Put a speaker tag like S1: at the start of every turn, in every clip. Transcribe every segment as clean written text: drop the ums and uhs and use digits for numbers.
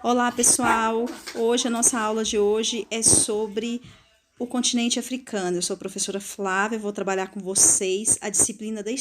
S1: Olá, pessoal! Hoje, a nossa aula de hoje é sobre o continente africano. Eu sou a professora Flávia, vou trabalhar com vocês a disciplina de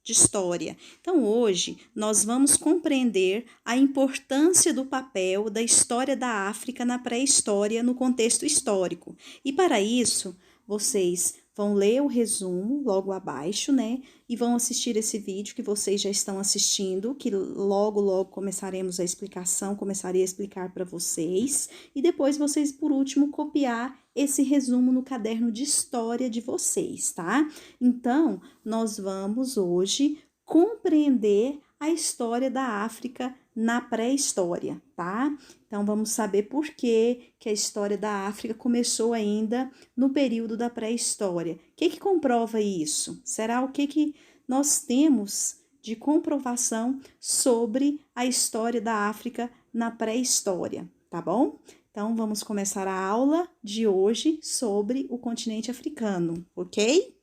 S1: História. Então, hoje, nós vamos compreender a importância do papel da história da África na pré-história no contexto histórico. E, para isso, vocês vão ler o resumo logo abaixo, né? E vão assistir esse vídeo que vocês já estão assistindo, que logo começaremos a explicação, começarei a explicar para vocês. E depois vocês, por último, copiar esse resumo no caderno de história de vocês, tá? Então, nós vamos hoje compreender a história da África na pré-história, tá? Então, vamos saber por que a história da África começou ainda no período da pré-história. O que comprova isso? Será o que nós temos de comprovação sobre a história da África na pré-história, tá bom? Então, vamos começar a aula de hoje sobre o continente africano, ok?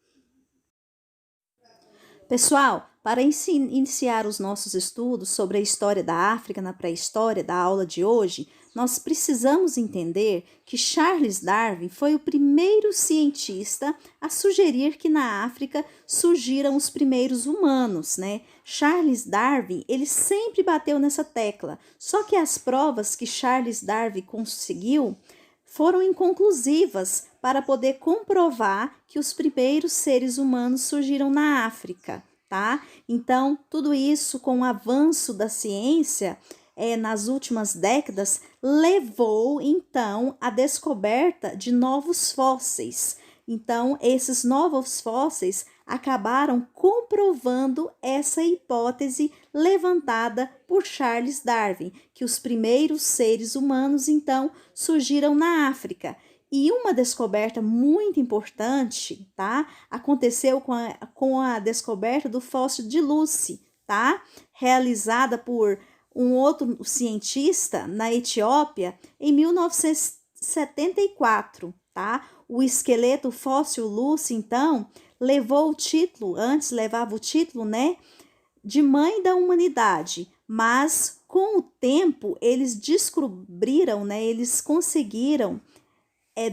S1: Pessoal, para iniciar os nossos estudos sobre a história da África na pré-história da aula de hoje, nós precisamos entender que Charles Darwin foi o primeiro cientista a sugerir que na África surgiram os primeiros humanos, né? Charles Darwin, ele sempre bateu nessa tecla, só que as provas que Charles Darwin conseguiu foram inconclusivas para poder comprovar que os primeiros seres humanos surgiram na África, tá? Então, tudo isso com o avanço da ciência nas últimas décadas levou, então, à descoberta de novos fósseis. Então, esses novos fósseis acabaram comprovando essa hipótese levantada por Charles Darwin, que os primeiros seres humanos, então, surgiram na África. E uma descoberta muito importante, tá? Aconteceu com a descoberta do fóssil de Lucy, tá? Realizada por um outro cientista na Etiópia em 1974, tá? O esqueleto fóssil Lucy, então, levou o título, antes levava o título, né, de mãe da humanidade, mas com o tempo eles descobriram, né, eles conseguiram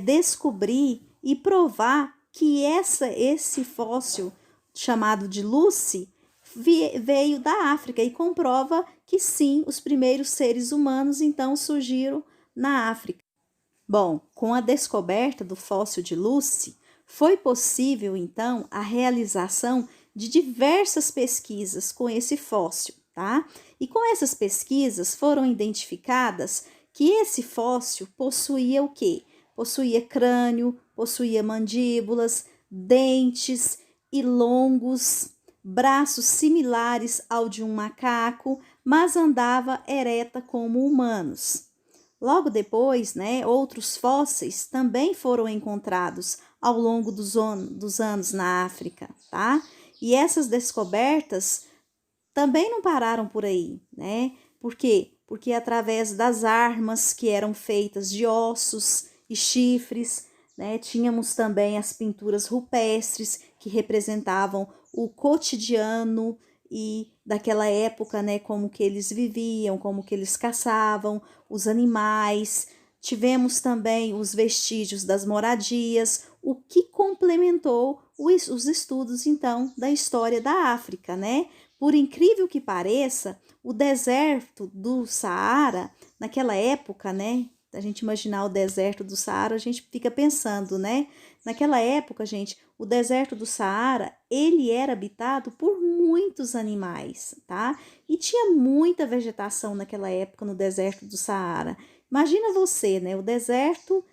S1: descobrir e provar que esse fóssil chamado de Lucy veio da África e comprova que sim, os primeiros seres humanos então surgiram na África. Bom, com a descoberta do fóssil de Lucy, foi possível então a realização de diversas pesquisas com esse fóssil, tá? E com essas pesquisas foram identificadas que esse fóssil possuía o quê? Possuía crânio, possuía mandíbulas, dentes e longos braços similares ao de um macaco, mas andava ereta como humanos. Logo depois, né, outros fósseis também foram encontrados ao longo dos anos na África, tá? E essas descobertas também não pararam por aí, né? Por quê? Porque através das armas que eram feitas de ossos e chifres, né, tínhamos também as pinturas rupestres que representavam o cotidiano e daquela época, né, como que eles viviam, como que eles caçavam os animais. Tivemos também os vestígios das moradias, o que complementou os estudos, então, da história da África, né? Por incrível que pareça, o deserto do Saara, naquela época, né? A gente imaginar o deserto do Saara, a gente fica pensando, né? Naquela época, gente, o deserto do Saara, ele era habitado por muitos animais, tá? E tinha muita vegetação naquela época no deserto do Saara. Imagina você, né? O deserto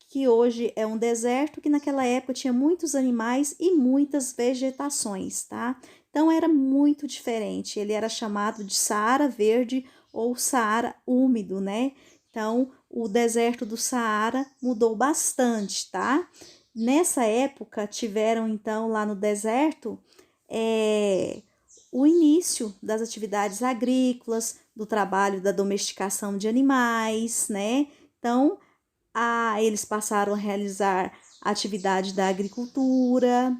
S1: que hoje é um deserto, que naquela época tinha muitos animais e muitas vegetações, tá? Então era muito diferente. Ele era chamado de Saara Verde ou Saara Úmido, né? Então o deserto do Saara mudou bastante, tá? Nessa época tiveram então lá no deserto o início das atividades agrícolas, do trabalho da domesticação de animais, né? Então eles passaram a realizar a atividade da agricultura.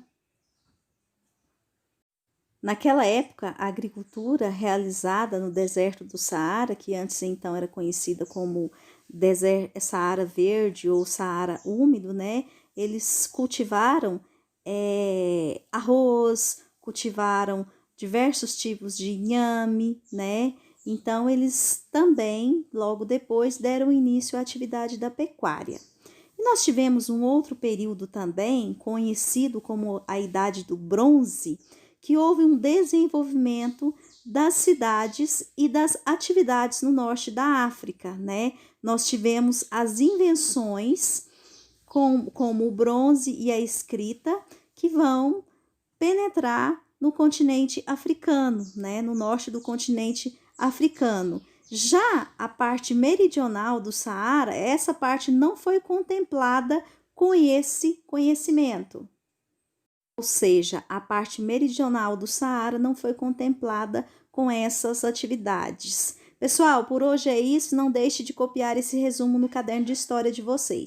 S1: Naquela época, a agricultura realizada no deserto do Saara, que antes então era conhecida como deserto, Saara Verde ou Saara Úmido, né? Eles cultivaram arroz, cultivaram diversos tipos de inhame, né? Então, eles também, logo depois, deram início à atividade da pecuária. E nós tivemos um outro período também, conhecido como a Idade do Bronze, que houve um desenvolvimento das cidades e das atividades no norte da África, né? Nós tivemos as invenções como o bronze e a escrita, que vão penetrar no continente africano, né? No norte do continente africano. Já a parte meridional do Saara, essa parte não foi contemplada com esse conhecimento. Ou seja, a parte meridional do Saara não foi contemplada com essas atividades. Pessoal, por hoje é isso. Não deixe de copiar esse resumo no caderno de história de vocês.